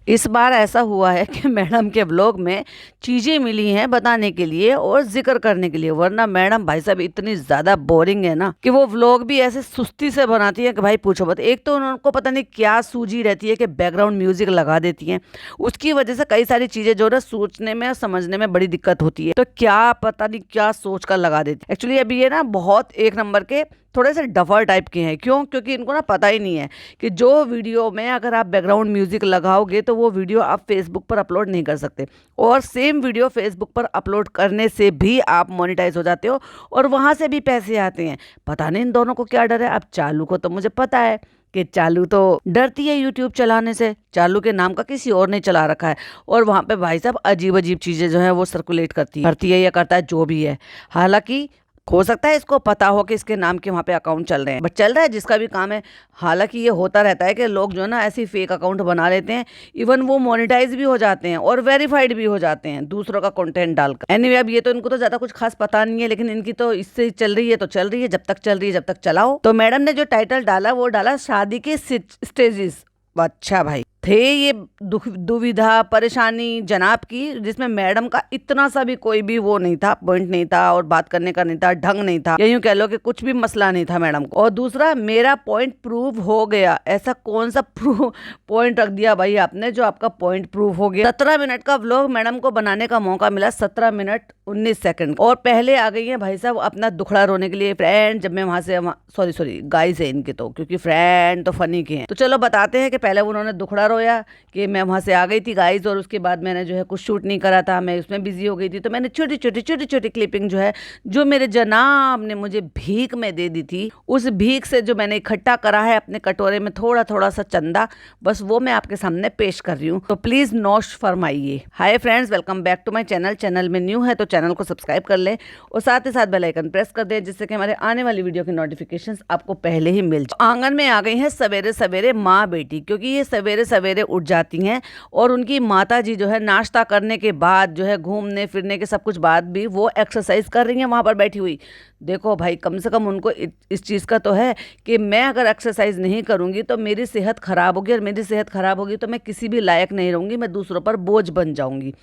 इस बार ऐसा हुआ है कि मैडम के व्लॉग में चीज़ें मिली हैं बताने के लिए और जिक्र करने के लिए, वरना मैडम भाई साहब इतनी ज़्यादा बोरिंग है ना कि वो व्लॉग भी ऐसे सुस्ती से बनाती है कि भाई पूछो मत। एक तो उनको पता नहीं क्या सूझी रहती है कि बैकग्राउंड म्यूजिक लगा देती हैं, उसकी वजह से कई सारी चीज़ें जो ना सोचने में और समझने में बड़ी दिक्कत होती है। तो क्या पता नहीं क्या सोच कर लगा देती है। एक्चुअली अभी ये ना बहुत एक नंबर के थोड़े से डफर टाइप के हैं। क्यों? क्योंकि इनको ना पता ही नहीं है कि जो वीडियो में अगर आप बैकग्राउंड म्यूजिक लगाओगे तो वो वीडियो आप फेसबुक पर अपलोड नहीं कर सकते, और सेम वीडियो फेसबुक पर अपलोड करने से भी आप मोनेटाइज हो जाते हो और वहां से भी पैसे आते हैं। पता नहीं इन दोनों को क्या डर है। अब चालू को तो मुझे पता है कि चालू तो डरती है यूट्यूब चलाने से, चालू के नाम का किसी और ने चला रखा है, और वहां पे भाई साहब अजीब अजीब चीजें जो है वो सर्कुलेट करती है या करता है जो भी है। हालांकि हो सकता है इसको पता हो कि इसके नाम के वहाँ पे अकाउंट चल रहे हैं, बट चल रहा है जिसका भी काम है। हालांकि ये होता रहता है कि लोग जो है ना ऐसी फेक अकाउंट बना लेते हैं, इवन वो मोनेटाइज भी हो जाते हैं और वेरीफाइड भी हो जाते हैं दूसरों का कंटेंट डालकर। एनीवे अब ये तो इनको तो ज्यादा कुछ खास पता नहीं है, लेकिन इनकी तो इससे चल रही है तो चल रही है, जब तक चल रही है जब तक चलाओ। तो मैडम ने जो टाइटल डाला वो डाला शादी के स्टेजेस। अच्छा भाई, थे ये दुविधा परेशानी जनाब की, जिसमें मैडम का इतना सा भी कोई भी वो नहीं था, पॉइंट नहीं था और बात करने का नहीं था, ढंग नहीं था, या यूं कह लो कि कुछ भी मसला नहीं था मैडम को। और दूसरा, मेरा पॉइंट प्रूव हो गया। ऐसा कौन सा पॉइंट रख दिया भाई आपने जो आपका पॉइंट प्रूव हो गया? 17 मिनट का व्लॉग मैडम को बनाने का मौका मिला, 17 मिनट 19 सेकंड, और पहले आ गई है भाई साहब अपना दुखड़ा रोने के लिए। फ्रेंड जब मैं वहां से सॉरी गाइस है इनके तो, क्योंकि फ्रेंड तो फनी के हैं, तो चलो बताते हैं कि पहले उन्होंने दुखड़ा रोया कि मैं वहां से आ गई थी गाइस, और उसके बाद मैंने जो है कुछ शूट नहीं करा था, मैं उसमें बिजी हो गई थी। तो मैंने छोटी छोटी क्लिपिंग जो है जो मेरे जनाब ने मुझे भीख में दे दी थी, उस भीख से जो मैंने इकट्ठा करा है अपने कटोरे में थोड़ा थोड़ा सा चंदा, बस वो मैं आपके सामने पेश कर रही हूँ। तो प्लीज नोश फरमाइए। Hi friends, welcome back to my channel. Channel में न्यू है तो चैनल को सब्सक्राइब कर लें और साथ ही साथ बेल आइकन प्रेस कर दें, जिससे कि हमारे आने वाली वीडियो की नोटिफिकेशंस आपको पहले ही मिल जाए। आंगन में आ गई है सवेरे सवेरे माँ बेटी, क्योंकि ये सवेरे सवेरे उठ जाती हैं और उनकी माता जी जो है नाश्ता करने के बाद जो है घूमने फिरने के सब कुछ बाद भी वो एक्सरसाइज कर रही हैं वहां पर बैठी हुई। देखो भाई, कम से कम उनको इस चीज़ का तो है कि मैं अगर एक्सरसाइज नहीं करूंगी तो मेरी सेहत खराब होगी, और मेरी सेहत खराब होगी तो मैं किसी भी लायक नहीं रहूंगी, मैं दूसरों पर बोझ बन जाऊंगी।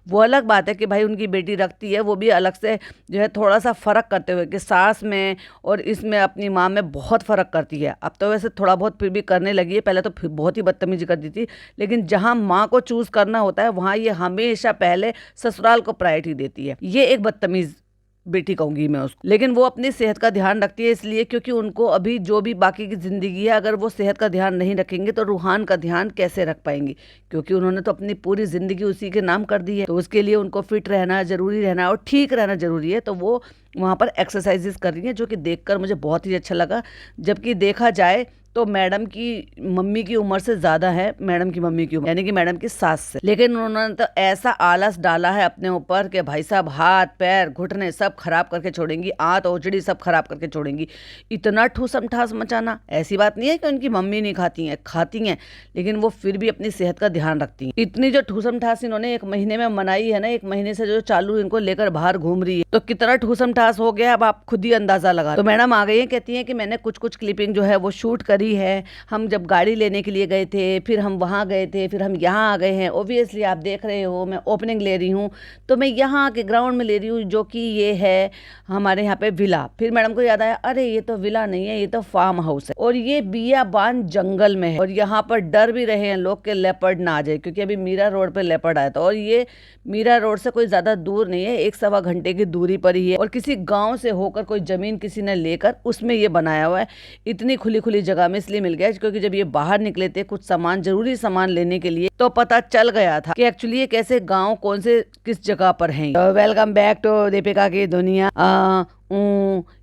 वो अलग बात है कि भाई उनकी बेटी रखती है, वो भी अलग से जो है थोड़ा सा फ़र्क करते हुए कि सास में और इसमें अपनी माँ में बहुत फ़र्क करती है। अब तो वैसे थोड़ा बहुत फिर भी करने लगी है, पहले तो फिर बहुत ही बदतमीजी करती थी, लेकिन जहाँ माँ को चूज़ करना होता है वहाँ ये हमेशा पहले ससुराल को प्रायोरिटी देती है। ये एक बदतमीज बेटी कहूंगी मैं उसको, लेकिन वो अपनी सेहत का ध्यान रखती है इसलिए क्योंकि उनको अभी जो भी बाकी की जिंदगी है, अगर वो सेहत का ध्यान नहीं रखेंगे तो रूहान का ध्यान कैसे रख पाएंगी, क्योंकि उन्होंने तो अपनी पूरी जिंदगी उसी के नाम कर दी है। तो उसके लिए उनको फिट रहना जरूरी, रहना और ठीक रहना जरूरी है। तो वो वहाँ पर एक्सरसाइजेस कर रही हैं, जो कि देखकर मुझे बहुत ही अच्छा लगा। जबकि देखा जाए तो मैडम की मम्मी की उम्र से ज्यादा है मैडम की मम्मी की उम्र, यानी कि मैडम की सास से, लेकिन उन्होंने तो ऐसा आलस डाला है अपने ऊपर कि भाई साहब हाथ पैर घुटने सब खराब करके छोड़ेंगी, आंत ओजड़ी सब खराब करके छोड़ेंगी। इतना ठूसम ठास मचाना, ऐसी बात नहीं है कि उनकी मम्मी नहीं खाती हैं, खाती हैं, लेकिन वो फिर भी अपनी सेहत का ध्यान रखती हैं। इतनी जो ठूसम ठास इन्होंने 1 महीने में मनाई है ना, 1 महीने से जो चालू इनको लेकर बाहर घूम रही है, तो कितना ठूसम ठास हो गया अब आप खुद ही अंदाजा लगा। तो मैडम आ गई है, कहती है कि मैंने कुछ कुछ क्लिपिंग जो है वो शूट करी है। हम जब गाड़ी लेने के लिए गए थे, फिर हम वहाँ गए थे, फिर हम यहाँ आ गए हैं। ओब्वियसली आप देख रहे हो मैं ओपनिंग ले रही हूँ, तो मैं यहाँ के ग्राउंड में ले रही हूँ, जो कि ये है हमारे यहाँ पे विला। फिर मैडम को याद आया, अरे ये तो विला नहीं है, ये तो फार्म हाउस है, और ये बियाबान जंगल में है, और यहाँ पर डर भी रहे हैं लोग के लेपर्ड ना आ जाए, क्योंकि अभी मीरा रोड पे लेपर्ड आया था, और ये मीरा रोड से कोई ज्यादा दूर नहीं है, 1-1.25 घंटे की दूरी पर ही है, और किसी गाँव से होकर कोई जमीन किसी ने लेकर उसमें ये बनाया हुआ है। इतनी खुली खुली जगह में इसलिए मिल गया क्योंकि जब ये बाहर निकले थे कुछ सामान, जरूरी सामान लेने के लिए, तो पता चल गया था कि एक्चुअली ये कैसे गांव कौन से किस जगह पर हैं। तो वेलकम बैक टू दीपिका की दुनिया।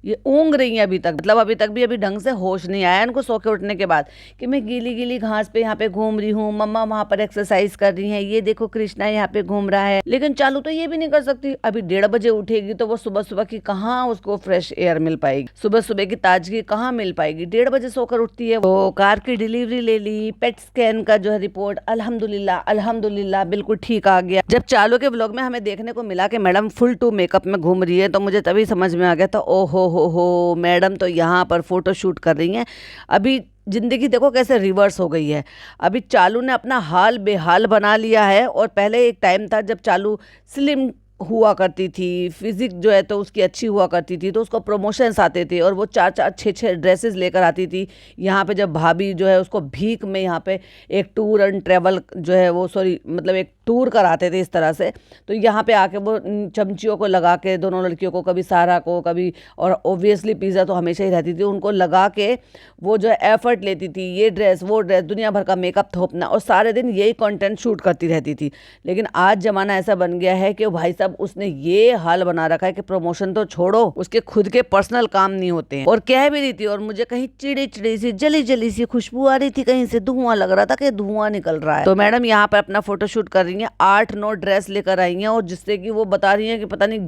ये ऊँग रही है अभी तक, मतलब अभी तक भी अभी ढंग से होश नहीं आया इनको सो के उठने के बाद, कि मैं गीली गीली घास पे यहाँ पे घूम रही हूँ, मम्मा वहाँ पर एक्सरसाइज कर रही हैं, ये देखो कृष्णा यहाँ पे घूम रहा है। लेकिन चालू तो ये भी नहीं कर सकती, अभी 1:30 बजे उठेगी तो वो सुबह सुबह की कहाँ उसको फ्रेश एयर मिल पाएगी, सुबह सुबह की ताजगी कहाँ मिल पाएगी। 1:30 बजे सोकर उठती है। तो कार की डिलीवरी ले ली, पेट स्कैन का जो है रिपोर्ट अल्हम्दुलिल्लाह अल्हम्दुलिल्लाह बिल्कुल ठीक आ गया। जब चालू के व्लॉग में हमें देखने को मिला कि मैडम फुल टू मेकअप में घूम रही है, तो मुझे तभी समझ में आ गया था, ओ हो मैडम तो यहाँ पर फोटो शूट कर रही हैं। अभी जिंदगी देखो कैसे रिवर्स हो गई है। अभी चालू ने अपना हाल बेहाल बना लिया है। और पहले एक टाइम था जब चालू स्लिम हुआ करती थी, फिजिक जो है तो उसकी अच्छी हुआ करती थी, तो उसको प्रमोशंस आते थे और वो 4-4 6-6 ड्रेसेस लेकर आती थी। यहाँ पे जब भाभी जो है उसको भीख में यहाँ पे एक टूर एंड ट्रेवल जो है वो सॉरी मतलब एक टूर कराते थे इस तरह से। तो यहाँ पे आके वो चमचियों को लगा के दोनों लड़कियों को, कभी सारा को कभी, और ऑब्वियसली पिज़्ज़ा तो हमेशा ही रहती थी, उनको लगा के वो जो है एफर्ट लेती थी, ये ड्रेस वो ड्रेस, दुनिया भर का मेकअप थोपना, और सारे दिन यही कंटेंट शूट करती रहती थी। लेकिन आज ज़माना ऐसा बन गया है कि भाई साहब उसने ये हाल बना रखा है कि प्रमोशन तो छोड़ो, उसके खुद के पर्सनल काम नहीं होते हैं। और कह भी रही थी, और मुझे कहीं चिड़ी चिड़ी सी जली जली सी खुशबू आ रही थी, कहीं से धुआं लग रहा था कि धुआं निकल रहा है। तो मैडम यहाँ पर अपना फोटोशूट कर रही है, 8-9 ड्रेस लेकर आई हैं, और जिससे कि वो बता रही हैं कि पता नहीं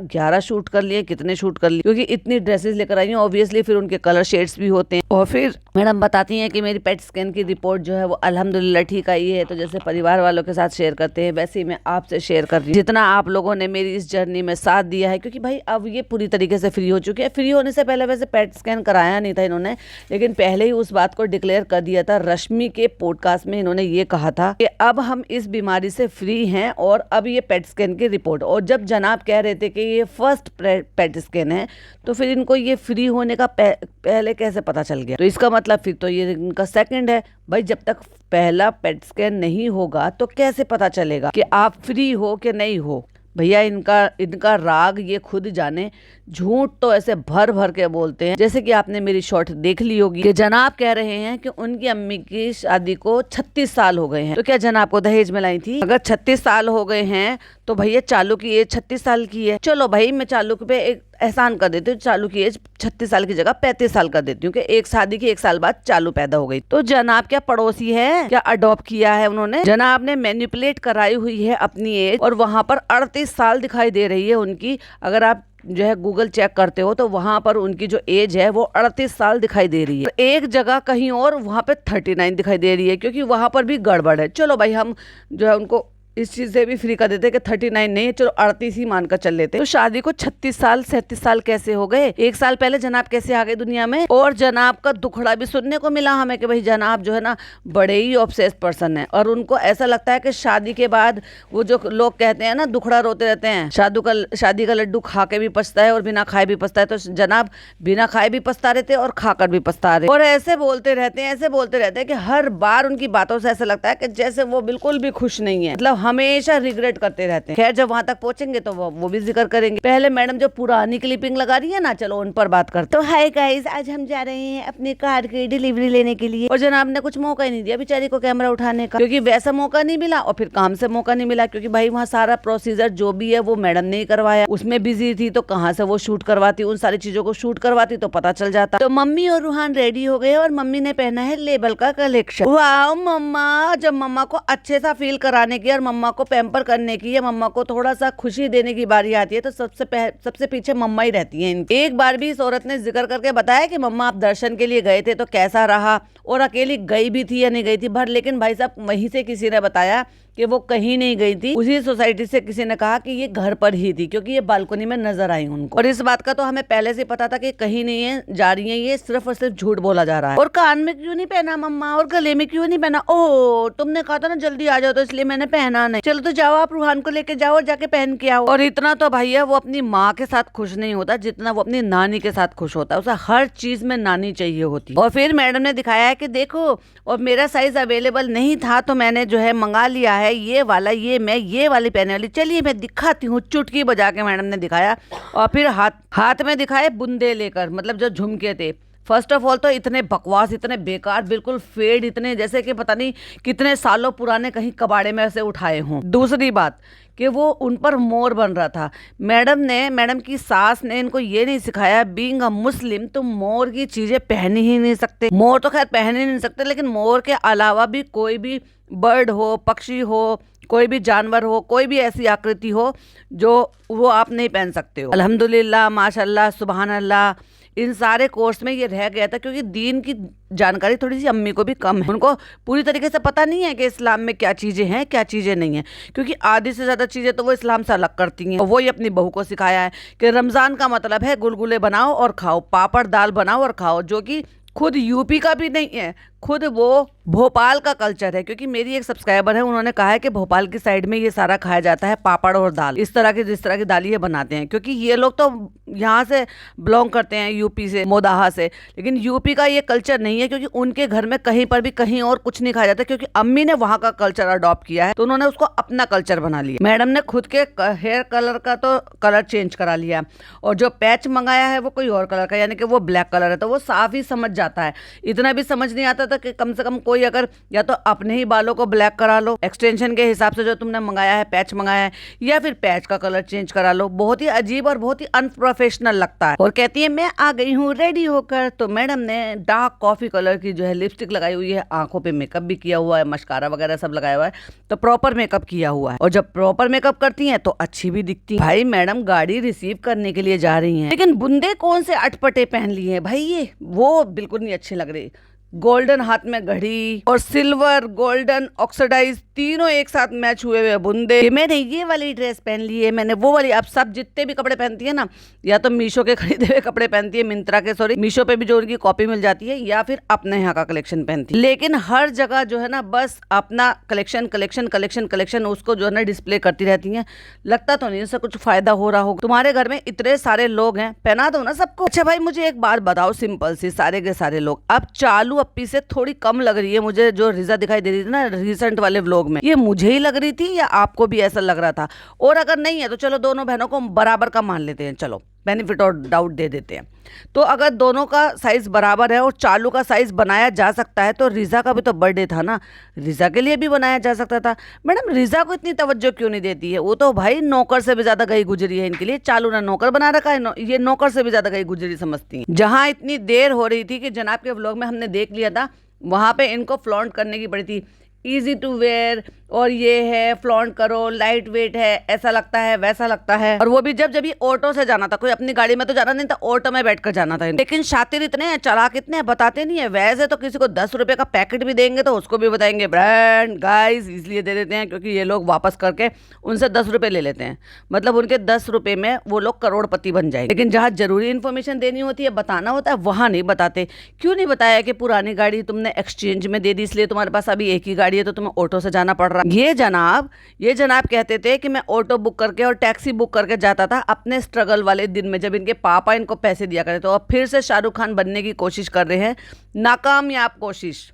11 शूट कर लिए, कितने शूट कर लिए, क्योंकि इतनी ड्रेसेस लेकर आई हैं। ऑब्वियसली फिर उनके कलर शेड्स भी होते हैं। और फिर मैडम बताती हैं कि मेरी पेट स्कैन की रिपोर्ट जो है वो अल्हम्दुलिल्लाह ठीक आई है। तो जैसे परिवार वालों के साथ शेयर करते हैं वैसे ही मैं आपसे शेयर कर रही हूँ, जितना आप लोगों ने मेरी इस जर्नी में साथ दिया है, क्योंकि भाई अब ये पूरी तरीके से फ्री हो चुकी है। फ्री होने से पहले वैसे पेट स्कैन कराया नहीं था इन्होंने, लेकिन पहले ही उस बात को डिक्लेयर कर दिया था। रश्मि के पॉडकास्ट में इन्होंने ये कहा था कि अब हम इस बीमारी से फ्री हैं और अब ये पेट स्कैन की रिपोर्ट। और जब जनाब कह रहे थे कि ये फर्स्ट पेट स्कैन है, तो फिर इनको ये फ्री होने का पहले कैसे पता चल गया? तो इसका मतलब फिर तो ये इनका सेकंड है। भाई जब तक पहला पेट स्कैन नहीं होगा तो कैसे पता चलेगा कि आप फ्री हो कि नहीं हो? भैया इनका राग ये खुद जाने। झूठ तो ऐसे भर भर के बोलते हैं। जैसे कि आपने मेरी शॉर्ट देख ली होगी कि जनाब कह रहे हैं कि उनकी अम्मी की शादी को 36 साल हो गए हैं। तो क्या जनाब को दहेज में लाई थी? अगर 36 साल हो गए हैं तो भैया चालू की एज 36 साल की है। चलो भाई मैं चालू पे एक एहसान कर देती हूँ, चालू की एज 36 साल की जगह 35 साल कर देती हूँ कि एक शादी की 1 साल बाद चालू पैदा हो गई। तो जनाब क्या पड़ोसी है? क्या अडॉप्ट किया है उन्होंने? जनाब ने मैनिपुलेट कराई हुई है अपनी एज, और वहां पर 38 साल दिखाई दे रही है उनकी। अगर आप जो है गूगल चेक करते हो तो वहां पर उनकी जो एज है वो 38 साल दिखाई दे रही है। तो एक जगह कहीं और वहां पे 39 दिखाई दे रही है, क्योंकि वहां पर भी गड़बड़ है। चलो भाई हम जो है उनको इस चीज से भी फ्री कर देते कि 39 नहीं, चलो 38 ही मानकर चल लेते। तो शादी को 36 साल 37 साल कैसे हो गए? 1 साल पहले जनाब कैसे आ गए दुनिया में? और जनाब का दुखड़ा भी सुनने को मिला हमें कि भाई जनाब जो है ना बड़े ही ऑब्सेस्ड पर्सन है, और उनको ऐसा लगता है कि शादी के बाद वो जो लोग कहते हैं ना दुखड़ा रोते रहते हैं, शादी का लड्डू खा के भी पछता है और बिना खाए भी पछता है। तो जनाब बिना खाए भी पछता रहते और खाकर भी पछता रहे, और ऐसे बोलते रहते हैं कि हर बार उनकी बातों से ऐसा लगता है कि जैसे वो बिल्कुल भी खुश नहीं है, मतलब हमेशा रिग्रेट करते रहते हैं। खैर जब वहां तक पहुंचेंगे तो वो भी जिक्र करेंगे। पहले मैडम जो पुरानी क्लिपिंग लगा रही है ना, चलो उन पर बात करते। तो हाय गाइस, आज हम जा रहे हैं अपने कार की डिलीवरी लेने के लिए, और जनाब ने कुछ मौका ही नहीं दिया बेचारी को कैमरा उठाने का, क्योंकि वैसा मौका नहीं मिला और फिर काम से मौका नहीं मिला, क्योंकि भाई वहाँ सारा प्रोसीजर जो भी है वो मैडम ने ही करवाया। उसमें बिजी थी तो कहाँ से वो शूट करवाती, उन सारी चीजों को शूट करवाती तो पता चल जाता। तो मम्मी और रूहान रेडी हो गए और मम्मी ने पहना है लेबल का कलेक्शन। वाओ मम्मा, जब मम्मा को अच्छे सा फील कराने की और मम्मा को पैम्पर करने की या मम्मा को थोड़ा सा खुशी देने की बारी आती है तो सबसे पीछे मम्मा ही रहती हैं। एक बार भी इस औरत ने जिक्र करके बताया कि मम्मा आप दर्शन के लिए गए थे तो कैसा रहा, और अकेली गई भी थी या नहीं गई थी भर। लेकिन भाई साहब वहीं से किसी ने बताया कि वो कहीं नहीं गई थी, उसी सोसाइटी से किसी ने कहा कि ये घर पर ही थी, क्योंकि ये बालकनी में नजर आई उनको। और इस बात का तो हमें पहले से पता था कि कहीं नहीं है, जा रही है, ये सिर्फ और सिर्फ झूठ बोला जा रहा है। और कान में क्यों नहीं पहना मम्मा, और गले में क्यों नहीं पहना? ओह तुमने कहा था ना जल्दी आ जाओ तो इसलिए मैंने पहना नहीं। चलो तो जाओ आप रूहान को लेके जाओ और जाके पहन के आओ। और इतना तो भैया वो अपनी माँ के साथ खुश नहीं होता जितना वो अपनी नानी के साथ खुश होता है। उसे हर चीज में नानी चाहिए होती। और फिर मैडम ने दिखाया है कि देखो, और मेरा साइज अवेलेबल नहीं था तो मैंने जो है मंगा लिया है ये वाला, मैं ये वाली पहने वाली, चलिए मैं दिखाती हूँ। चुटकी बजा के मैडम ने दिखाया, और फिर हाथ में दिखाए बुंदे लेकर, मतलब जो झुमके थे। फर्स्ट ऑफ ऑल तो इतने बकवास, इतने बेकार, बिल्कुल फेड, इतने जैसे कि पता नहीं कितने सालों पुराने कहीं कबाड़े में ऐसे उठाए हों। दूसरी बात कि वो उन पर मोर बन रहा था। मैडम की सास ने इनको ये नहीं सिखाया, बीइंग अ मुस्लिम तुम मोर की चीजें पहन ही नहीं सकते। मोर तो खैर पहन ही नहीं सकते, लेकिन मोर के अलावा भी कोई भी बर्ड हो, पक्षी हो, कोई भी जानवर हो, कोई भी ऐसी आकृति हो जो वो आप नहीं पहन सकते हो। अल्हम्दुलिल्लाह, माशाल्लाह, सुभान अल्लाह, इन सारे कोर्स में ये रह गया था, क्योंकि दीन की जानकारी थोड़ी सी अम्मी को भी कम है। उनको पूरी तरीके से पता नहीं है कि इस्लाम में क्या चीज़ें हैं क्या चीज़ें नहीं हैं, क्योंकि आधी से ज़्यादा चीज़ें तो वो इस्लाम से अलग करती हैं। और वही अपनी बहू को सिखाया है कि रमज़ान का मतलब है गुलगुले बनाओ और खाओ, पापड़ दाल बनाओ और खाओ, जो कि खुद यूपी का भी नहीं है, खुद वो भोपाल का कल्चर है। क्योंकि मेरी एक सब्सक्राइबर है, उन्होंने कहा है कि भोपाल की साइड में ये सारा खाया जाता है, पापड़ और दाल, इस तरह की जिस तरह की दाल ये बनाते हैं। क्योंकि ये लोग तो यहाँ से बिलोंग करते हैं, यूपी से, मोदाहा से, लेकिन यूपी का ये कल्चर नहीं है। क्योंकि उनके घर में कहीं पर भी कहीं और कुछ नहीं खाया जाता, क्योंकि अम्मी ने वहाँ का कल्चर अडॉप्ट किया है, तो उन्होंने उसको अपना कल्चर बना लिया। मैडम ने खुद के हेयर कलर का तो कलर चेंज करा लिया, और जो पैच मंगाया है वो कोई और कलर का, यानी कि वो ब्लैक कलर है। तो वो साफ ही समझ जाता है। इतना भी समझ नहीं आता था कि कम से कम कोई अगर या तो अपने ही बालों को ब्लैक करा लो एक्सटेंशन के हिसाब से जो तुमने मंगाया है, पैच मंगाया है, या फिर पैच का कलर चेंज करा लो। बहुत ही अजीब और बहुत ही अनप्रोफेशनल लगता है। और कहती है मैं आ गई हूँ रेडी होकर। तो मैडम ने डार्क कॉफी कलर की जो है लिपस्टिक लगाई हुई है, आंखों पे मेकअप भी किया हुआ है, मस्कारा वगैरह सब लगाया हुआ है, तो प्रॉपर मेकअप किया हुआ है। और जब प्रॉपर मेकअप करती हैं तो अच्छी भी दिखती है। भाई मैडम गाड़ी रिसीव करने के लिए जा रही हैं, लेकिन बुंदे कौन से अटपटे पहन लिए हैं भाई, ये वो बिल्कुल नहीं अच्छे लग रहे। गोल्डन हाथ में घड़ी और सिल्वर गोल्डन ऑक्सीडाइज तीनों एक साथ मैच हुए हुए बुंदे। मैंने ये वाली ड्रेस पहन ली है, मैंने वो वाली। अब सब जितने भी कपड़े पहनती है ना, या तो मीशो के खरीदे हुए कपड़े पहनती है, मिंत्रा के, सॉरी मीशो पे भी जो उनकी कॉपी मिल जाती है, या फिर अपने यहाँ का कलेक्शन पहनती है। लेकिन हर जगह जो है ना बस अपना कलेक्शन कलेक्शन कलेक्शन कलेक्शन उसको जो है ना डिस्प्ले करती रहती है। लगता तो नहीं उससे कुछ फायदा हो रहा होगा। तुम्हारे घर में इतने सारे लोग हैं, पहना दो ना सबको। अच्छा भाई मुझे एक बात बताओ सिंपल सी, सारे के सारे लोग अब चालू अप्पी से थोड़ी कम लग रही है मुझे, जो रिजा दिखाई दे रही थी ना रिसेंट वाले व्लॉग में, ये मुझे ही लग रही थी या आपको भी ऐसा लग रहा था? और अगर नहीं है तो चलो दोनों बहनों को बराबर का मान लेते हैं, चलो बेनिफिट और डाउट दे देते हैं। तो अगर दोनों का साइज बराबर है और चालू का साइज बनाया जा सकता है, तो रिजा का भी तो बर्थडे था ना, रिजा के लिए भी बनाया जा सकता था। मैडम रिजा को इतनी तवज्जो क्यों नहीं देती है? वो तो भाई नौकर से भी ज्यादा गई गुजरी है इनके लिए। चालू ने नौकर बना रखा है, ये नौकर से भी ज्यादा गई गुजरी समझती है। जहां इतनी देर हो रही थी कि जनाब के व्लॉग में हमने देख लिया था, वहां पे इनको फ्लॉन्ट करने की पड़ी थी, इजी टू वेयर, और ये है फ्लॉन्ट करो, लाइट वेट है, ऐसा लगता है वैसा लगता है। और वो भी जब ये ऑटो से जाना था, कोई अपनी गाड़ी में तो जाना नहीं था, ऑटो में बैठकर जाना था। लेकिन शातिर इतने हैं, चालाक इतने हैं, बताते नहीं है। वैसे तो किसी को 10 रुपए का पैकेट भी देंगे तो उसको भी बताएंगे ब्रांड गाइस, इसलिए दे देते हैं क्योंकि ये लोग वापस करके उनसे 10 रुपए ले लेते हैं। मतलब उनके 10 रुपए में वो लोग करोड़पति बन जाएंगे। लेकिन जहाँ जरूरी इन्फॉर्मेशन देनी होती है, बताना होता है, वहां नहीं बताते। क्यों नहीं बताया कि पुरानी गाड़ी तुमने एक्सचेंज में दे दी, इसलिए तुम्हारे पास अभी एक ही गाड़ी है, तो तुम्हें ऑटो से जाना पड़ रहा है। ये जनाब कहते थे कि मैं ऑटो बुक करके और टैक्सी बुक करके जाता था अपने स्ट्रगल वाले दिन में, जब इनके पापा इनको पैसे दिया करते। तो अब फिर से शाहरुख खान बनने की कोशिश कर रहे हैं, नाकामयाब कोशिश।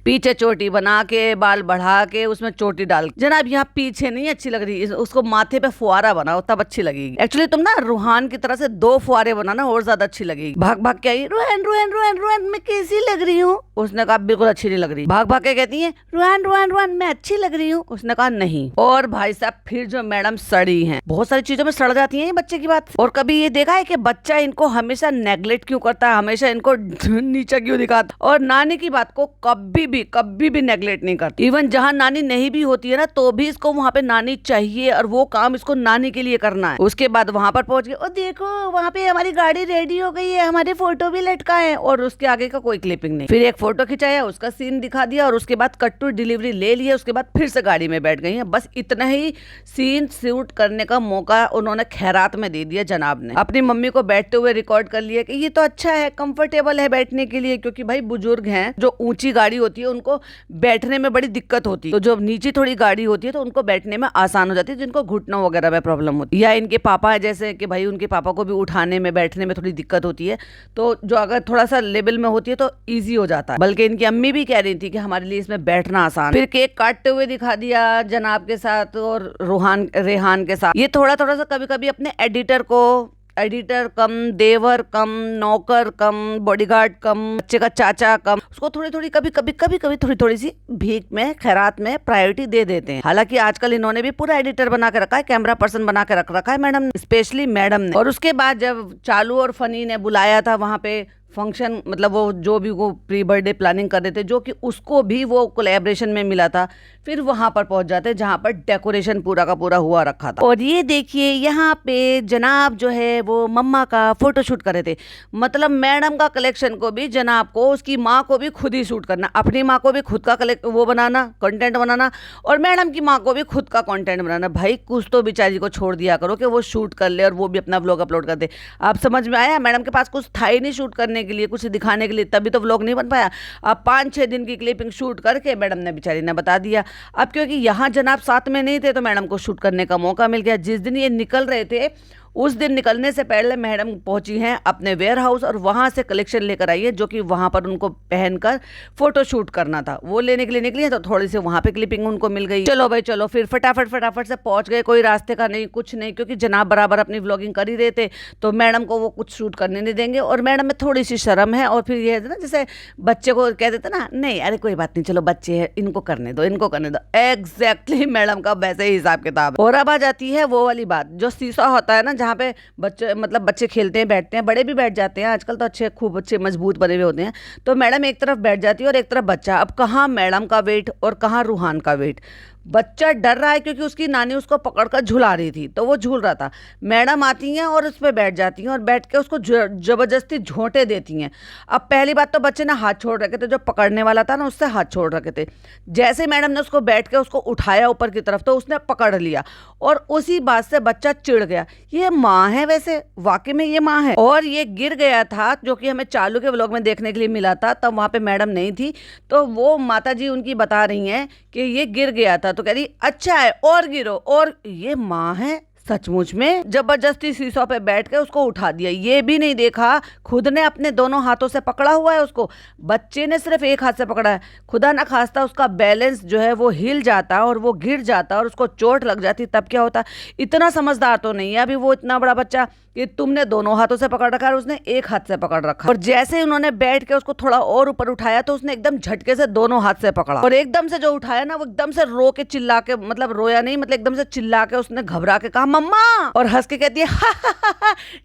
पीछे चोटी बना के, बाल बढ़ा के, उसमें चोटी डाल। जनाब यहाँ पीछे नहीं अच्छी लग रही, उसको माथे पे फुआरा बनाओ तब अच्छी लगेगी। एक्चुअली तुम ना रूहान की तरह से 2 फुआरे बनाना और ज्यादा अच्छी लगेगी। भाग भाग के आई, रूहान रूहान रूहान रूहान मैं कैसी लग रही हूँ? उसने कहा बिल्कुल अच्छी नहीं लग रही। भाग भाग के कहती है रूहान रूहान रूहान मैं अच्छी लग रही हूँ। उसने कहा नहीं। और भाई साहब फिर जो मैडम सड़ी हैं, बहुत सारी चीजों में सड़ जाती है ये बच्चे की बात। और कभी ये देखा है कि बच्चा इनको हमेशा नेग्लेक्ट क्यों करता है, हमेशा इनको नीचा क्यों दिखाता? और नानी की बात को कभी भी नेगलेक्ट नहीं करती। इवन जहां नानी नहीं भी होती है ना, तो भी इसको वहां पे नानी चाहिए, और वो काम इसको नानी के लिए करना है। उसके बाद वहां पर पहुंच गए, और देखो वहां पे हमारी गाड़ी रेडी हो गई है, हमारे फोटो भी लटका है, और उसके आगे का कोई क्लिपिंग नहीं। फिर एक फोटो खिंचाया, उसका सीन दिखा दिया, और उसके बाद कट टू डिलीवरी ले लिया। उसके बाद फिर से गाड़ी में बैठ गई है। बस इतना ही सीन शूट करने का मौका उन्होंने खैरात में दे दिया जनाब ने। अपनी मम्मी को बैठते हुए रिकॉर्ड कर लिया कि ये तो अच्छा है, कंफर्टेबल है बैठने के लिए, क्योंकि भाई बुजुर्ग हैं, जो ऊंची गाड़ी होती है उनको बैठने में बड़ी दिक्कत होती है, तो जो नीचे थोड़ी गाड़ी होती है तो उनको बैठने में आसान हो जाती है, जिनको घुटनों वगैरह में प्रॉब्लम होती है। या इनके पापा है जैसे कि भाई उनके पापा को भी उठाने में बैठने में थोड़ी दिक्कत होती है, तो जो अगर थोड़ा सा लेवल में होती है तो ईजी हो जाता है। बल्कि इनकी अम्मी भी कह रही थी कि हमारे लिए इसमें बैठना आसान। फिर केक काटते हुए दिखा दिया जनाब के साथ और रेहान के साथ। ये थोड़ा सा कभी कभी अपने एडिटर कम, देवर कम, नौकर कम, बॉडीगार्ड कम, बच्चे का चाचा कम, उसको कभी थोड़ी सी भीख में, खैरात में प्रायोरिटी दे देते हैं। हालांकि आजकल इन्होंने भी पूरा एडिटर बना के रखा है, कैमरा पर्सन बना के रख रखा है मैडम, स्पेशली मैडम ने। और उसके बाद जब चालू और फनी ने बुलाया था वहां पे फंक्शन, मतलब वो जो भी वो प्री बर्थडे प्लानिंग कर रहे थे, जो कि उसको भी वो कोलैबोरेशन में मिला था, फिर वहां पर पहुंच जाते जहां पर डेकोरेशन पूरा का पूरा हुआ रखा था। और ये देखिए यहाँ पे जनाब जो है वो मम्मा का फोटोशूट कर रहे थे। मतलब मैडम का कलेक्शन को भी जनाब को, उसकी माँ को भी खुद ही शूट करना, अपनी माँ को भी खुद का वो बनाना, कंटेंट बनाना, और मैडम की माँ को भी खुद का कंटेंट बनाना। भाई कुछ तो बेचारी को छोड़ दिया करो कि वो शूट कर ले और वो भी अपना व्लॉग अपलोड कर दे। आप समझ में आया? मैडम के पास कुछ था ही नहीं शूट करने करने के लिए, कुछ दिखाने के लिए, तभी तो व्लॉग नहीं बन पाया। अब 5-6 दिन की क्लिपिंग शूट करके मैडम ने बेचारी ने बता दिया। अब क्योंकि यहाँ जनाब साथ में नहीं थे तो मैडम को शूट करने का मौका मिल गया। जिस दिन ये निकल रहे थे उस दिन निकलने से पहले मैडम पहुंची हैं अपने वेयर हाउस और वहां से कलेक्शन लेकर आई है, जो कि वहां पर उनको पहनकर फोटो शूट करना था, वो लेने के लिए निकली है। तो थोड़ी सी वहां पे क्लिपिंग उनको मिल गई। चलो भाई चलो, फिर फटाफट से पहुंच गए। कोई रास्ते का नहीं, कुछ नहीं, क्योंकि जनाब बराबर अपनी व्लॉगिंग कर ही रहे थे तो मैडम को वो कुछ शूट करने नहीं देंगे। और मैडम में थोड़ी सी शर्म है। और फिर ये है ना, जैसे बच्चे को कह देते ना, नहीं अरे कोई बात नहीं, चलो बच्चे हैं, इनको करने दो, इनको करने दो। एग्जैक्टली मैडम का वैसे ही हिसाब किताब है। और अब आ जाती है वो वाली बात, जो सीसा होता है ना, जहाँ पे बच्चे खेलते हैं, बैठते हैं, बड़े भी बैठ जाते हैं आजकल तो, खूब अच्छे मजबूत बने हुए होते हैं। तो मैडम एक तरफ बैठ जाती है और एक तरफ बच्चा। अब कहाँ मैडम का वेट और कहाँ रूहान का वेट। बच्चा डर रहा है क्योंकि उसकी नानी उसको पकड़कर झुला रही थी, तो वो झूल रहा था। मैडम आती हैं और उस पर बैठ जाती हैं और बैठ के उसको जबरदस्ती झोंटे देती हैं। अब पहली बात तो बच्चे ने हाथ छोड़ रखे थे, जो पकड़ने वाला था ना उससे हाथ छोड़ रखे थे। जैसे मैडम ने उसको बैठ के उसको उठाया ऊपर की तरफ तो उसने पकड़ लिया और उसी बात से बच्चा चिढ़ गया। ये माँ है, वैसे वाकई में ये माँ है। और ये गिर गया था, जो कि हमें चालू के व्लॉग में देखने के लिए मिला था, तब वहाँ पे मैडम नहीं थी। तो वो माता जी उनकी बता रही हैं कि ये गिर गया था, तो कह रही अच्छा है और गिरो। और ये माँ है सचमुच में, जबरदस्ती सीसो पे बैठ के उसको उठा दिया। ये भी नहीं देखा, खुद ने अपने दोनों हाथों से पकड़ा हुआ है उसको, बच्चे ने सिर्फ एक हाथ से पकड़ा है। खुदा ना खास्ता उसका बैलेंस जो है वो हिल जाता और वो गिर जाता और उसको चोट लग जाती, तब क्या होता। इतना समझदार तो नहीं है अभी वो इतना बड़ा बच्चा कि तुमने दोनों हाथों से पकड़ रखा है और उसने एक हाथ से पकड़ रखा। और जैसे ही उन्होंने बैठ के उसको थोड़ा और ऊपर उठाया तो उसने एकदम झटके से दोनों हाथ से पकड़ा और एकदम से जो उठाया ना, वो एकदम से रो के चिल्ला के, मतलब रोया नहीं, मतलब एकदम से चिल्ला के उसने घबरा के कहा मम्मा, और हंस के कहती है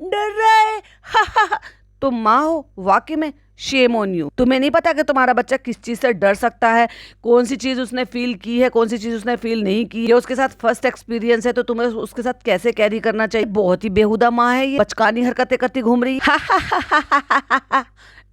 डर रहा है, तुम माँ हो वाकई में, शेम ऑन यू। तुम्हें नहीं पता कि तुम्हारा बच्चा किस चीज से डर सकता है, कौन सी चीज उसने फील की है, कौन सी चीज उसने फील नहीं की। ये उसके साथ फर्स्ट एक्सपीरियंस है, तो तुम्हें उसके साथ कैसे कैरी करना चाहिए। बहुत ही बेहुदा माँ है ये, बचकानी हरकतें करती घूम रही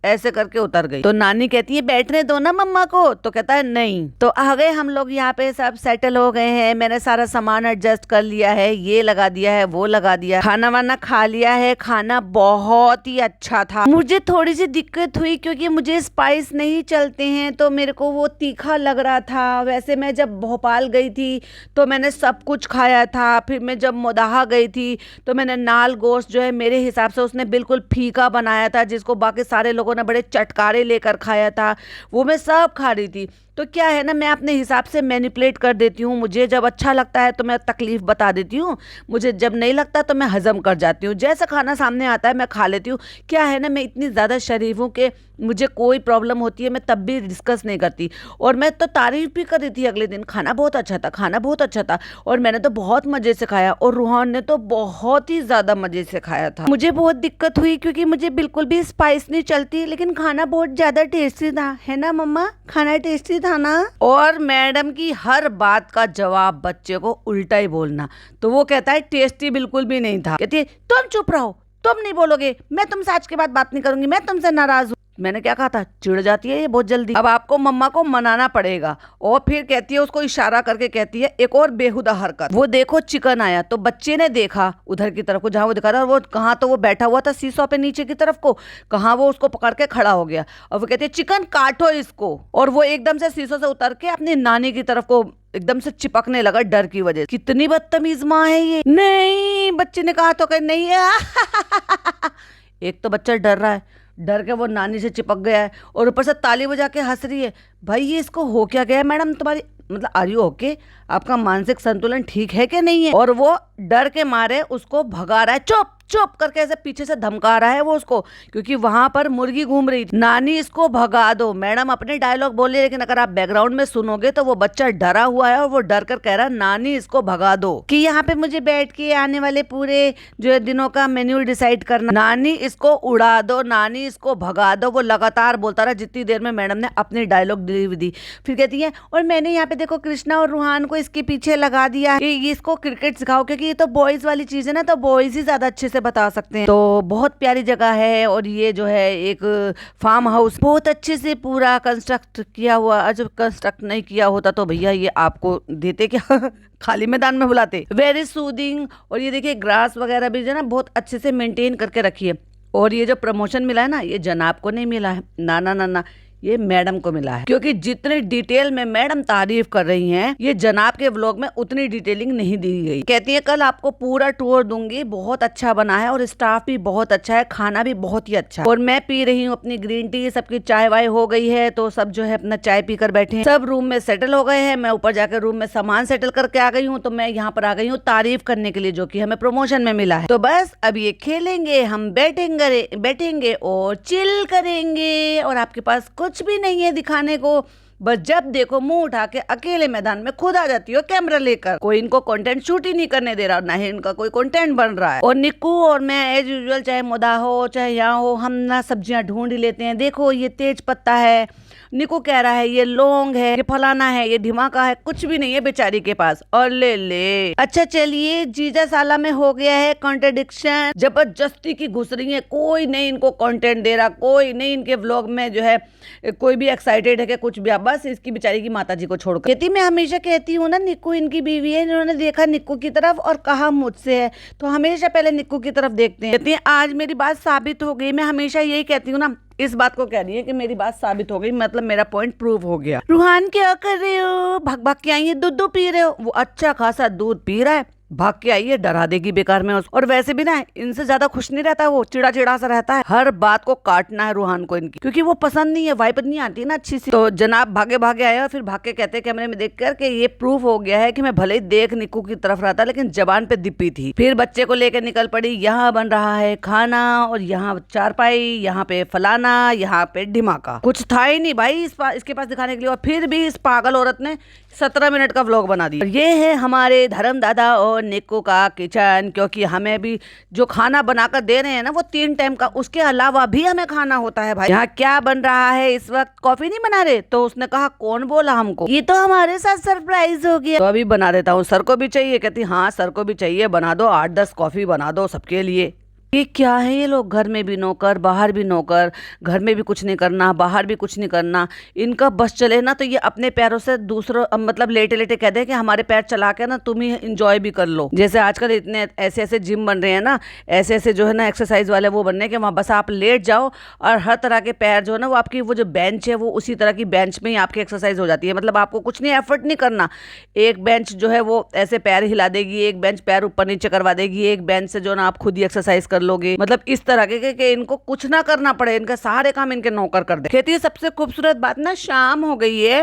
ऐसे करके उतर गई। तो नानी कहती है बैठने दो ना मम्मा को, तो कहता है नहीं। तो आ गए हम लोग यहाँ पे, सब सेटल हो गए हैं, मैंने सारा सामान एडजस्ट कर लिया है, ये लगा दिया है, वो लगा दिया, खाना वाना खा लिया है। खाना बहुत ही अच्छा था। मुझे थोड़ी सी दिक्कत हुई क्योंकि मुझे स्पाइस नहीं चलते हैं, तो मेरे को वो तीखा लग रहा था। वैसे मैं जब भोपाल गई थी तो मैंने सब कुछ खाया था। फिर मैं जब मोदाहा गई थी तो मैंने नाल गोश्त जो है मेरे हिसाब से उसने बिल्कुल फीका बनाया था, जिसको बाकी सारे लोगों ने बड़े चटकारे लेकर खाया था, वो मैं सब खा रही थी। तो क्या है ना, मैं अपने हिसाब से मैनिपुलेट कर देती हूँ। मुझे जब अच्छा लगता है तो मैं तकलीफ बता देती हूँ, मुझे जब नहीं लगता तो मैं हजम कर जाती हूँ। जैसा खाना सामने आता है मैं खा लेती हूँ। क्या है ना, मैं इतनी ज़्यादा शरीफ हूँ कि मुझे कोई प्रॉब्लम होती है मैं तब भी डिस्कस नहीं करती। और मैं तो तारीफ भी कर रही थी अगले दिन, खाना बहुत अच्छा था, खाना बहुत अच्छा था, और मैंने तो बहुत मज़े से खाया और रूहान ने तो बहुत ही ज़्यादा मज़े से खाया था। मुझे बहुत दिक्कत हुई क्योंकि मुझे बिल्कुल भी स्पाइस नहीं चलती, लेकिन खाना बहुत ज़्यादा टेस्टी था, है ना मम्मा, खाना टेस्टी था ना। और मैडम की हर बात का जवाब बच्चे को उल्टा ही बोलना, तो वो कहता है टेस्टी बिल्कुल भी नहीं था। कहती है तुम चुप रहो, तुम नहीं बोलोगे, मैं तुमसे आज के बाद बात नहीं करूंगी, मैं तुमसे नाराज हूँ। मैंने क्या कहा था, चिढ़ जाती है ये बहुत जल्दी। अब आपको मम्मा को मनाना पड़ेगा। और फिर कहती है, उसको इशारा करके कहती है एक और बेहुदा हरकत, वो देखो चिकन आया। तो बच्चे ने देखा उधर की तरफ को जहाँ वो दिखा रहा, और वो कहाँ, तो वो बैठा हुआ था सीसो पे नीचे की तरफ को, कहाँ वो उसको पकड़ के खड़ा हो गया। और वो कहती है चिकन काटो इसको। और वो एकदम से सीसो से उतर के अपनी नानी की तरफ को एकदम से चिपकने लगा डर की वजह से। कितनी बदतमीज माँ है ये। नहीं, बच्चे ने कहा तो कहीं नहीं है एक तो बच्चा डर रहा है, डर के वो नानी से चिपक गया है और ऊपर से ताली बजा के हंस रही है। भाई ये इसको हो क्या गया मैडम, तुम्हारी मतलब आर यू ओके, आपका मानसिक संतुलन ठीक है कि नहीं है। और वो डर के मारे उसको भगा रहा है, चुप चुप करके ऐसे पीछे से धमका रहा है वो उसको, क्योंकि वहां पर मुर्गी घूम रही थी। नानी इसको भगा दो, मैडम अपने डायलॉग बोल रही है, लेकिन अगर आप बैकग्राउंड में सुनोगे तो वो बच्चा डरा हुआ है और वो डर कर कह रहा है नानी इसको भगा दो, कि यहाँ पे मुझे बैठ के आने वाले पूरे जो है दिनों का मेन्यू डिसाइड करना, नानी इसको उड़ा दो, नानी इसको भगा दो। वो लगातार बोलता रहा जितनी देर में मैडम ने अपनी डायलॉग डिलीवरी दी। फिर कहती है और मैंने यहाँ पे देखो कृष्णा और रूहान को इसके पीछे लगा दिया कि इसको क्रिकेट सिखाओ, क्योंकि ये तो बॉयज वाली चीज है ना, तो बॉयज ही ज्यादा अच्छे से बता सकते हैं। तो बहुत प्यारी जगह है और ये जो है एक फार्म हाउस बहुत अच्छे से पूरा कंस्ट्रक्ट किया हुआ। जब कंस्ट्रक्ट नहीं किया होता तो भैया ये आपको देते क्या खाली मैदान में बुलाते। Very soothing. और ये देखिए ग्रास वगैरह भी जो है ना बहुत अच्छे से मेंटेन करके रखी है। और ये जो प्रमोशन मिला है ना, ये जनाब को नहीं मिला है, ना ना ना ना, ये मैडम को मिला है। क्योंकि जितनी डिटेल में मैडम तारीफ कर रही हैं, ये जनाब के व्लॉग में उतनी डिटेलिंग नहीं दी गई। कहती है कल आपको पूरा टूर दूंगी, बहुत अच्छा बना है और स्टाफ भी बहुत अच्छा है, खाना भी बहुत ही अच्छा है। और मैं पी रही हूँ अपनी ग्रीन टी, सबकी चाय वाय हो गई है, तो सब जो है अपना चाय पीकर बैठे हैं, सब रूम में सेटल हो गए हैं। मैं ऊपर जाकर रूम में सामान सेटल करके आ गई हूँ, तो मैं यहाँ पर आ गई हूँ तारीफ करने के लिए, जो कि हमें प्रमोशन में मिला है। तो बस अब ये खेलेंगे, हम बैठेंगे और चिल करेंगे, और आपके पास कुछ भी नहीं है दिखाने को। बस जब देखो मुंह उठा के अकेले मैदान में खुद आ जाती हो कैमरा लेकर। कोई इनको कंटेंट शूट ही नहीं करने दे रहा, ना ही इनका कोई कंटेंट बन रहा है। और निक्कू और मैं एज यूजुअल, चाहे मुदा हो चाहे यहाँ हो, हम ना सब्जियां ढूंढ ही लेते हैं। देखो ये तेज पत्ता है, निक्कू कह रहा है ये लौंग है, ये फलाना है, ये ढिमाका है, कुछ भी नहीं है बेचारी के पास। और ले अच्छा चलिए, जीजा साला में हो गया है कॉन्ट्रडिक्शन, जबरदस्ती की घुस रही है। कोई नहीं इनको कंटेंट दे रहा, कोई नहीं इनके व्लॉग में जो है कोई भी एक्साइटेड है कि कुछ भी। बस इसकी बेचारी की माता जी को छोड़कर। कहती मैं हमेशा कहती हूँ ना, निक्कू इनकी बीवी है, इन्होंने देखा निक्कू की तरफ और कहा मुझसे है, तो हमेशा पहले निक्कू की तरफ देखते हैं। कहती है आज मेरी बात साबित हो गई। मैं हमेशा यही कहती हूँ ना, इस बात को कह रही है कि मेरी बात साबित हो गई, मतलब मेरा पॉइंट प्रूव हो गया। रूहान क्या कर रहे हो, भाग भाग के आई है, दूध पी रहे हो। वो अच्छा खासा दूध पी रहा है, भाग के आई है, डरा देगी बेकार में उसको। और वैसे भी ना इनसे ज्यादा खुश नहीं रहता, वो चिड़ा चिड़ा सा रहता है, हर बात को काटना है रूहान को इनकी, क्योंकि वो पसंद नहीं है, वाइब नहीं आती ना अच्छी सी। तो जनाब भागे भागे आया, फिर भाग के कहते कैमरे में देख कर के ये प्रूफ हो गया है कि मैं भले ही देख निक्कू की तरफ रहा था, लेकिन जबान पे दिप्पी थी। फिर बच्चे को लेकर निकल पड़ी, यहाँ बन रहा है खाना, और यहाँ चारपाई, यहाँ पे फलाना, यहाँ पे ढिमाका, कुछ था ही नहीं भाई इसके पास दिखाने के लिए। और फिर भी इस पागल औरत ने 17 मिनट का व्लॉग बना दिया। ये है हमारे धर्म दादा और निक्कू का किचन, क्योंकि हमें भी जो खाना बनाकर दे रहे हैं ना, वो 3 टाइम का, उसके अलावा भी हमें खाना होता है भाई। यहाँ क्या बन रहा है इस वक्त, कॉफी नहीं बना रहे? तो उसने कहा कौन बोला हमको, ये तो हमारे साथ सरप्राइज हो गया। तो अभी बना देता हूँ, सर को भी चाहिए? कहती हाँ सर को भी चाहिए, बना दो, 8-10 कॉफी बना दो सबके लिए। ये क्या है, ये लोग घर में भी नौकर, बाहर भी नौकर, घर में भी कुछ नहीं करना, बाहर भी कुछ नहीं करना। इनका बस चले ना तो ये अपने पैरों से दूसरों, मतलब लेटे लेटे कहते हैं कि हमारे पैर चला के ना तुम ही इंजॉय भी कर लो। जैसे आजकल इतने ऐसे ऐसे जिम बन रहे हैं ना, ऐसे ऐसे जो है ना एक्सरसाइज वाले वो बन रहे हैं कि वहाँ बस आप लेट जाओ और हर तरह के पैर जो है ना, वो आपकी वो जो बेंच है वो उसी तरह की बेंच में ही आपकी एक्सरसाइज हो जाती है। मतलब आपको कुछ नहीं एफर्ट नहीं करना। एक बेंच जो है वो ऐसे पैर हिला देगी, एक बेंच पैर ऊपर नीचे करवा देगी, एक बेंच से जो ना आप खुद ही एक्सरसाइज कर लोगे। मतलब इस तरह के इनको कुछ ना करना पड़े, इनके सारे काम इनके नौकर कर दे। कहती है सबसे खूबसूरत बात ना, शाम हो गई है।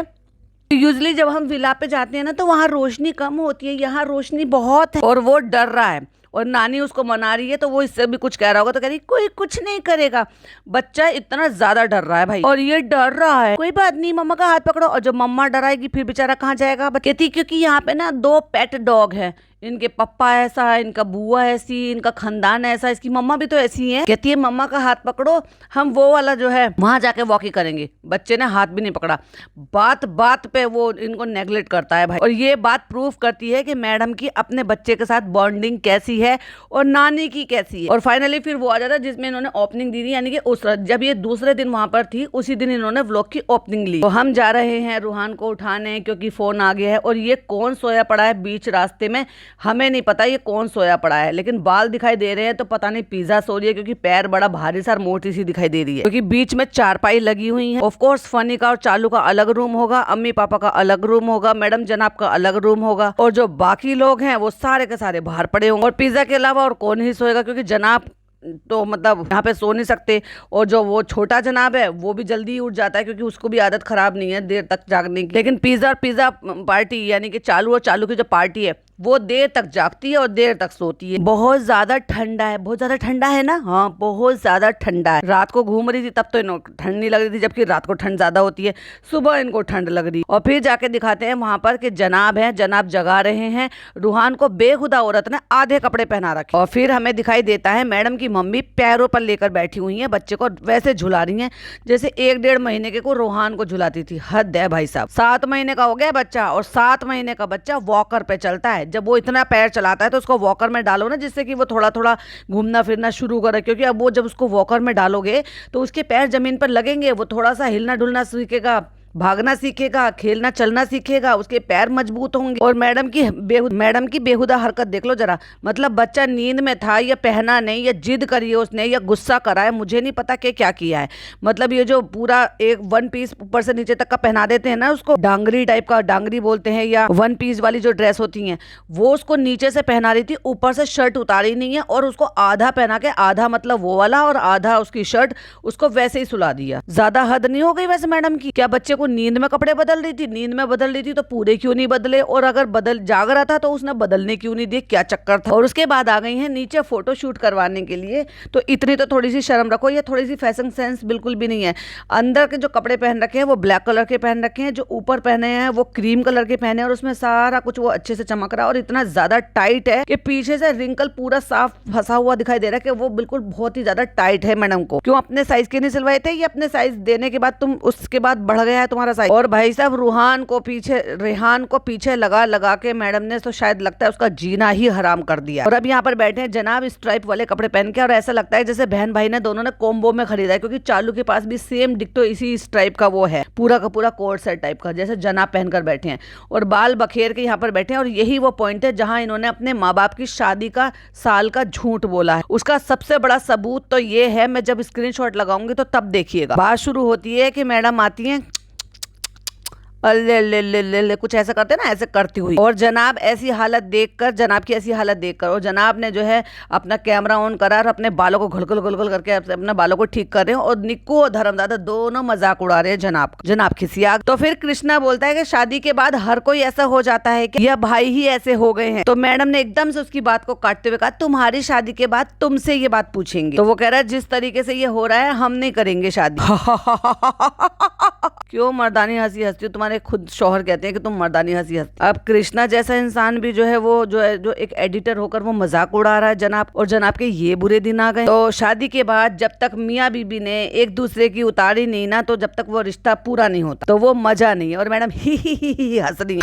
यूजली जब हम विला पे जाते हैं ना, तो वहाँ रोशनी कम होती है, यहाँ रोशनी बहुत है। और वो डर रहा है, और नानी उसको मना रही है, तो वो इससे भी कुछ कह रहा होगा, तो कह रही कोई कुछ नहीं करेगा। बच्चा इतना ज्यादा डर रहा है भाई, और ये डर रहा है। कोई बात नहीं, मम्मा का हाथ पकड़ो। और जब मम्मा डराएगी फिर बेचारा कहाँ जाएगा? कहती क्योंकि यहाँ पे ना 2 पेट डॉग है, इनके पप्पा ऐसा, इनका बुआ ऐसी, इनका खानदान ऐसा, इसकी मम्मा भी तो ऐसी है। कहती है मम्मा का हाथ पकड़ो, हम वो वाला जो है वहां जाके वॉकिंग करेंगे। बच्चे ने हाथ भी नहीं पकड़ा, बात बात पे वो इनको नेगलेक्ट करता है भाई। और ये बात प्रूफ करती है कि मैडम की अपने बच्चे के साथ बॉन्डिंग कैसी है और नानी की कैसी है। और फाइनली फिर वो आ जाता है जिसमें इन्होंने ओपनिंग दी थी, यानी कि उस जब ये दूसरे दिन वहां पर थी, उसी दिन इन्होंने व्लॉग की ओपनिंग ली। तो हम जा रहे हैं रूहान को उठाने, क्योंकि फोन आ गया है। और ये कौन सोया पड़ा है बीच रास्ते में, हमें नहीं पता ये कौन सोया पड़ा है, लेकिन बाल दिखाई दे रहे हैं, तो पता नहीं पिज्जा सो रही है, क्योंकि पैर बड़ा भारी सा मोटी सी दिखाई दे रही है। क्योंकि बीच में चारपाई लगी हुई है। ऑफ कोर्स फनी का और चालू का अलग रूम होगा, अम्मी पापा का अलग रूम होगा, मैडम जनाब का अलग रूम होगा, और जो बाकी लोग हैं वो सारे के सारे बाहर पड़े होंगे। और पिज्जा के अलावा और कौन ही सोएगा, क्योंकि जनाब तो मतलब यहाँ पे सो नहीं सकते। और जो वो छोटा जनाब है वो भी जल्दी उठ जाता है, क्योंकि उसको भी आदत खराब नहीं है देर तक जागने की। लेकिन पिज्जा पार्टी, यानी कि चालू और चालू की जो पार्टी है, वो देर तक जागती है और देर तक सोती है। बहुत ज्यादा ठंडा है, बहुत ज्यादा ठंडा है ना। हाँ बहुत ज्यादा ठंडा है। रात को घूम रही थी तब तो इनको ठंड नहीं लग रही थी, जबकि रात को ठंड ज्यादा होती है, सुबह इनको ठंड लग रही। और फिर जाके दिखाते हैं वहां पर कि जनाब है, जनाब जगा रहे हैं। रूहान को बेखुदा औरत ने आधे कपड़े पहना रखे। और फिर हमें दिखाई देता है मैडम की मम्मी पैरों पर लेकर बैठी हुई है, बच्चे को वैसे झुला रही है जैसे 1-1.5 महीने के को रूहान को झुलाती थी। हद है भाई साहब, 7 महीने का हो गया बच्चा, और 7 महीने का बच्चा वॉकर पे चलता है। जब वो इतना पैर चलाता है तो उसको वॉकर में डालो ना, जिससे कि वो थोड़ा थोड़ा घूमना फिरना शुरू करे। क्योंकि अब वो जब उसको वॉकर में डालोगे तो उसके पैर जमीन पर लगेंगे, वो थोड़ा सा हिलना डुलना सीखेगा, भागना सीखेगा, खेलना चलना सीखेगा, उसके पैर मजबूत होंगे। और मैडम की बेहुदा हरकत देख लो जरा, मतलब बच्चा नींद में था या पहना नहीं या जिद करी है उसने या गुस्सा करा है, मुझे नहीं पता कि क्या किया है। मतलब ये जो पूरा एक वन पीस ऊपर से नीचे तक का पहना देते हैं ना, उसको डांगरी टाइप का, डांगरी बोलते हैं, या वन पीस वाली जो ड्रेस होती है, वो उसको नीचे से पहना रही थी, ऊपर से शर्ट उतारी नहीं है और उसको आधा पहना के, आधा मतलब वो वाला और आधा उसकी शर्ट, उसको वैसे ही सुला दिया। ज्यादा हद नहीं हो गई वैसे मैडम की? क्या बच्चे को नींद में कपड़े बदल रही थी? नींद में बदल रही थी तो पूरे क्यों नहीं बदले, और अगर बदल जाग रहा था तो उसने बदलने क्यों नहीं दिए, क्या चक्कर था? और उसके बाद आ गई हैं नीचे फोटो शूट करवाने के लिए, तो इतनी तो थोड़ी सी शर्म रखो, या थोड़ी सी फैशन सेंस बिल्कुल भी नहीं है। अंदर के जो कपड़े पहन रखे हैं वो ब्लैक कलर के पहन रखे हैं, जो ऊपर पहने हैं वो क्रीम कलर के पहने हैं, और उसमें सारा कुछ वो अच्छे से चमक रहा है और इतना ज्यादा टाइट है कि पीछे से रिंकल पूरा साफ फंसा हुआ दिखाई दे रहा है कि वो बिल्कुल बहुत ही ज्यादा टाइट है। मैडम को क्यों अपने साइज के नहीं सिलवाए थे, या अपने साइज देने के बाद तुम उसके बाद बढ़ गया है तुम्हारा साइज? और भाई साहब रेहान को पीछे लगा लगा के मैडम ने तो शायद लगता है उसका जीना ही हराम कर दिया। और अब यहाँ पर बैठे हैं जनाब स्ट्राइप वाले कपड़े पहन के, और ऐसा लगता है जैसे बहन भाई ने दोनों ने कॉम्बो में खरीदा है, क्योंकि चालू के पास भी सेम डिक्टो इसी स्ट्राइप का वो है, पूरा का पूरा कोट सेट टाइप का, जैसे जनाब पहनकर बैठे हैं और बाल बखेर के यहाँ पर बैठे हैं। और यही वो पॉइंट है जहां इन्होंने अपने माँ बाप की शादी का साल का झूठ बोला है। उसका सबसे बड़ा सबूत तो ये है, मैं जब स्क्रीनशॉट लगाऊंगी तो तब देखिएगा। बात शुरू होती है कि मैडम आती हैं, ले ले ले ले ले कुछ ऐसा करते ना, ऐसे करती हुई, और जनाब ऐसी हालत देखकर, जनाब की ऐसी हालत देखकर, और जनाब ने जो है अपना कैमरा ऑन करा और अपने बालों को घुलघुल घुलघुल करके अपने बालों को ठीक कर रहे हैं, और निक्कू और धर्मदादा दोनों मजाक उड़ा रहे हैं जनाब खिसिया। तो फिर कृष्णा बोलता है कि शादी के बाद हर कोई ऐसा हो जाता है कि यह भाई ही ऐसे हो गए हैं। तो मैडम ने एकदम से उसकी बात को काटते हुए कहा, तुम्हारी शादी के बाद तुमसे ये बात पूछेंगे। तो वो कह रहा है जिस तरीके से ये हो रहा है हम नहीं करेंगे शादी। क्यों मर्दानी हंसी हंसती हो? तुम्हारे खुद शौहर कहते हैं कि तुम मर्दानी हंसी हंसती। अब कृष्णा जैसा इंसान भी जो है वो जो एक एडिटर होकर वो मजाक उड़ा रहा है जनाब, और जनाब के ये बुरे दिन आ गए। तो शादी के बाद जब तक मियाँ बीबी ने एक दूसरे की उतारी नहीं ना, तो जब तक वो रिश्ता पूरा नहीं होता तो वो मजा नहीं है। और मैडम ही हंस रही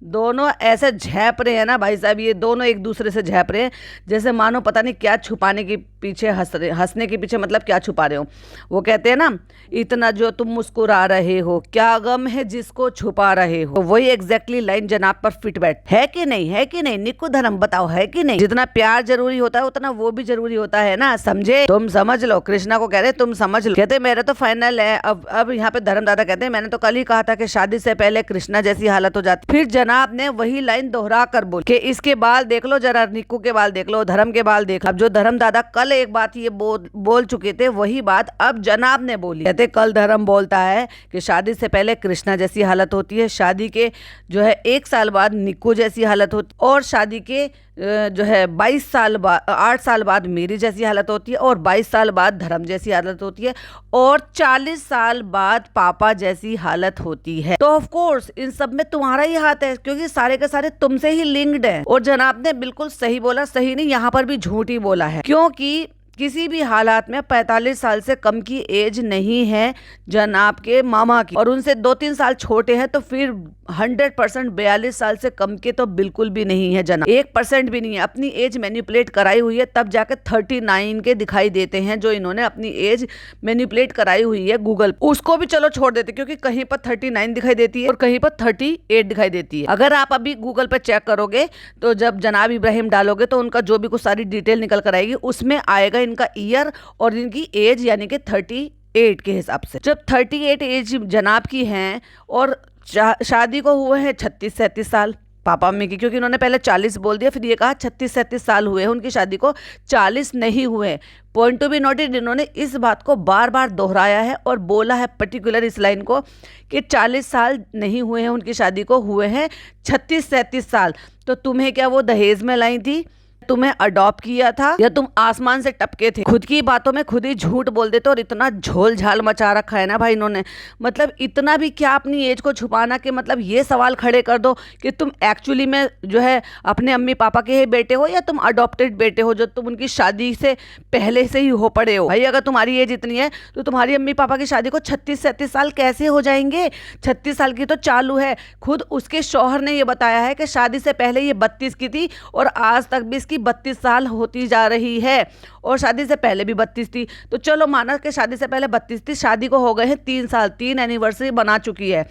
दोनों ऐसे झेप रहे हैं ना भाई साहब, ये दोनों एक दूसरे से झेप रहे हैं जैसे मानो पता नहीं क्या छुपाने के पीछे हंस रहे, हंसने के पीछे मतलब क्या छुपा रहे हो। वो कहते हैं ना, इतना जो तुम मुस्कुरा रहे हो क्या गम है जिसको छुपा रहे हो। तो वही एग्जैक्टली लाइन जनाब पर फिट बैठ है कि नहीं, है कि नहीं निक्कू धर्म, बताओ है कि नहीं? जितना प्यार जरूरी होता है उतना वो भी जरूरी होता है ना, समझे? तुम समझ लो। कृष्णा को कह रहे तुम समझ लो, कहते मेरे तो फाइनल है। अब यहाँ पे धर्म दादा कहते हैं मैंने तो कल ही कहा था कि शादी से पहले कृष्णा जैसी हालत हो जाती। फिर जनाब ने वही लाइन दोहरा कर बोल कि इसके बाल देख लो जरा, निक्कू के बाल देख लो, धर्म के बाल देख लो। अब जो धर्म दादा कल एक बात ये बोल चुके थे वही बात अब जनाब ने बोली। कहते कल धर्म बोलता है कि शादी से पहले कृष्णा जैसी हालत होती है, शादी के जो है 1 साल बाद निक्कू जैसी हालत होती, और शादी के जो है 22 साल बाद 8 साल बाद मेरी जैसी हालत होती है, और 22 साल बाद धर्म जैसी हालत होती है, और 40 साल बाद पापा जैसी हालत होती है। तो ऑफ कोर्स इन सब में तुम्हारा ही हाथ है, क्योंकि सारे के सारे तुमसे ही लिंक्ड है। और जनाब ने बिल्कुल सही बोला, सही नहीं यहाँ पर भी झूठ ही बोला है, क्योंकि किसी भी हालात में 45 साल से कम की एज नहीं है जनाब के मामा की, और उनसे 2-3 साल छोटे हैं, तो फिर 100% 42 साल से कम के तो बिल्कुल भी नहीं है जनाब, 1% भी नहीं है। अपनी एज मैनिपुलेट कराई हुई है तब जाके 39 के दिखाई देते हैं, जो इन्होंने अपनी एज मैनिपुलेट कराई हुई है गूगल, उसको भी चलो छोड़ देते, क्योंकि कहीं पर 39 दिखाई देती है और कहीं पर 38 दिखाई देती है। अगर आप अभी गूगल पर चेक करोगे तो जब जनाब इब्राहिम डालोगे तो उनका जो भी कुछ सारी डिटेल निकल कर आएगी, उसमें आएगा इनका ईयर और इनकी एज, यानी कि 38 के हिसाब से। जब 38 एज जनाब की हैं और शादी को हुए हैं 36-37 साल पापा मम्मी की, क्योंकि उन्होंने पहले 40 बोल दिया, फिर ये कहा 36-37 साल हुए हैं उनकी शादी को, 40 नहीं हुए। पॉइंट टू बी नोटेड, इन्होंने इस बात को बार बार दोहराया है और बोला है पर्टिकुलर इस लाइन को कि 40 साल नहीं हुए हैं उनकी शादी को, हुए हैं 36-37 साल। तो तुम्हें क्या वो दहेज में लाई थी, तुम्हें अडॉप्ट किया था, या तुम आसमान से टपके थे? खुद की बातों में खुद ही झूठ बोल देते, और इतना झोल झाल मचा रखा है ना भाई इन्होंने, मतलब इतना भी क्या अपनी एज को छुपाना कि मतलब ये सवाल खड़े कर दो कि तुम एक्चुअली में जो है अपने अम्मी पापा के ही बेटे हो, या तुम अडॉप्टेड बेटे हो जो तुम उनकी शादी से पहले से ही हो पड़े हो। भाई अगर तुम्हारी एज इतनी है तो तुम्हारी अम्मी पापा की शादी को 36-37 साल कैसे हो जाएंगे? 36 साल की तो चालू है। खुद उसके शौहर ने ये बताया है कि शादी से पहले ये 32 की थी और आज तक भी की 32 साल होती जा रही है और शादी से पहले भी 32 थी। तो चलो माना कि शादी से पहले 32 थी, शादी को हो गए हैं 3 साल, 3 एनिवर्सरी बना चुकी है।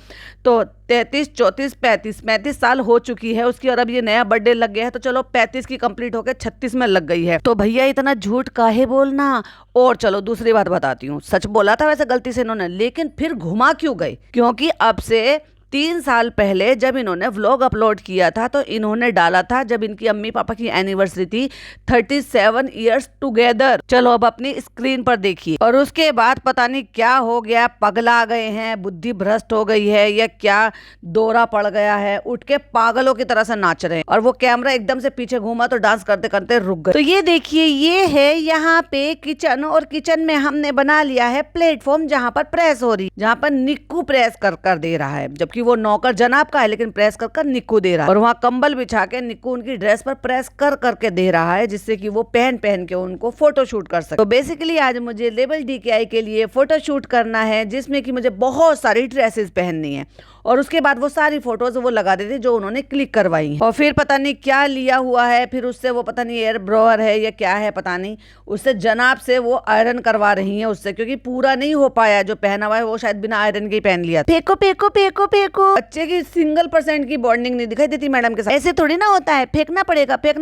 तो 33, 34, 35 साल हो चुकी है उसकी, और अब ये नया बर्थडे लग गया है। तो चलो 35 की कंप्लीट होकर 36 में लग गई है। तो भैया इतना झूठ काहे बोलना। और चलो दूसरी बात बताती हूँ, सच बोला था वैसे गलती से इन्होंने, लेकिन फिर घुमा क्यों गए? क्योंकि अब से 3 साल पहले जब इन्होंने व्लॉग अपलोड किया था तो इन्होंने डाला था जब इनकी अम्मी पापा की एनिवर्सरी थी, 37 ईयर्स टुगेदर। चलो अब अपनी स्क्रीन पर देखिए। और उसके बाद पता नहीं क्या हो गया, पगला गए हैं, बुद्धि भ्रष्ट हो गई है या क्या दौरा पड़ गया है, उठ के पागलों की तरह से नाच रहे हैं। और वो कैमरा एकदम से पीछे घूमा तो डांस करते करते रुक गए। तो ये देखिए, ये है यहाँ पे किचन, और किचन में हमने बना लिया है प्लेटफॉर्म जहाँ पर प्रेस हो रही, जहाँ पर निक्कू प्रेस कर दे रहा है, जबकि वो नौकर जनाब का है लेकिन प्रेस कर निक्कू दे रहा है। और वहाँ कंबल बिछा के निक्कू उनकी ड्रेस पर प्रेस करके दे रहा है, जिससे कि वो पहन के उनको फोटो शूट कर सके। तो बेसिकली आज मुझे लेवल DKI के लिए फोटो शूट करना है, जिसमें कि मुझे बहुत सारी ड्रेसेस पहननी है, और उसके बाद वो सारी फोटोज वो लगा देते जो उन्होंने क्लिक करवाई है। और फिर पता नहीं क्या लिया हुआ है, फिर उससे वो पता नहीं एयर ब्रोअर है या क्या है पता नहीं, उससे जनाब से वो आयरन करवा रही है उससे, क्योंकि पूरा नहीं हो पाया जो पहना हुआ है, वो शायद बिना आयरन के ही पहन लिया। फेंको फेंको फेंको फेंको। बच्चे की 1% की बॉन्डिंग नहीं दिखाई देती मैडम के साथ। ऐसे थोड़ी ना होता है, फेंकना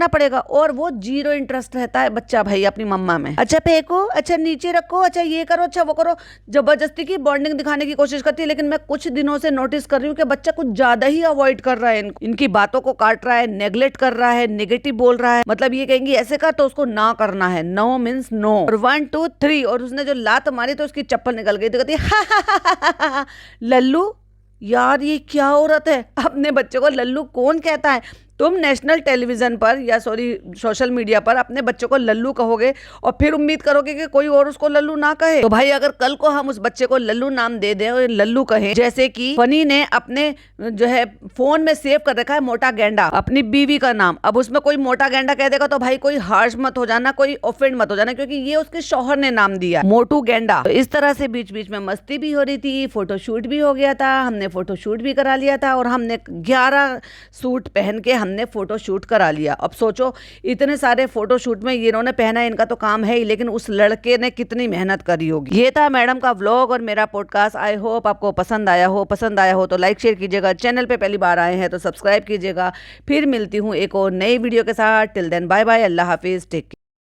पड़ेगा। और वो 0 इंटरेस्ट रहता है बच्चा भाई अपनी मम्मा में। अच्छा फेंको, अच्छा नीचे रखो, अच्छा ये करो, अच्छा वो करो, जबरदस्ती की बॉन्डिंग दिखाने की कोशिश करती है। लेकिन मैं कुछ दिनों से नोटिस कर रही हूँ कि बच्चा कुछ ज्यादा ही अवॉइड कर रहा है, इनकी बातों को काट रहा है, नेग्लेक्ट कर रहा है, नेगेटिव बोल रहा है। मतलब ये कहेंगी ऐसे कर तो उसको ना करना है, नो मीन्स नो। और 1 2 3, और उसने जो लात मारी तो उसकी चप्पल निकल गई। तो कहती है लल्लू। यार ये क्या औरत है, अपने बच्चे को लल्लू कौन कहता है? तुम नेशनल टेलीविजन पर या सोशल मीडिया पर अपने बच्चों को लल्लू कहोगे और फिर उम्मीद करोगे कि कोई और उसको लल्लू ना कहे? तो भाई अगर कल को हम उस बच्चे को लल्लू नाम दे दें और लल्लू कहें, जैसे कि फनी ने अपने जो है फोन में सेव कर रखा है मोटा गेंडा, अपनी बीवी का नाम, अब उसमें कोई मोटा गेंडा कह देगा तो भाई कोई हार्श मत हो जाना, कोई ऑफेंड मत हो जाना, क्योंकि ये उसके शौहर ने नाम दिया मोटू गेंडा। तो इस तरह से बीच बीच में मस्ती भी हो रही थी, फोटोशूट भी हो गया था, हमने फोटोशूट भी करा लिया था, और हमने 11 सूट पहन के हमने फोटो शूट करा लिया। अब सोचो इतने सारे फोटो शूट में ये इन्होंने पहना है, इनका तो काम है ही, लेकिन उस लड़के ने कितनी मेहनत करी होगी। ये था मैडम का व्लॉग और मेरा पॉडकास्ट। आई होप आपको पसंद आया हो तो लाइक शेयर कीजिएगा, चैनल पे पहली बार आए हैं तो सब्सक्राइब कीजिएगा। फिर मिलती हूँ एक और नई वीडियो के साथ। टिल देन बाय बाय, अल्लाह हाफिज, टेक केयर।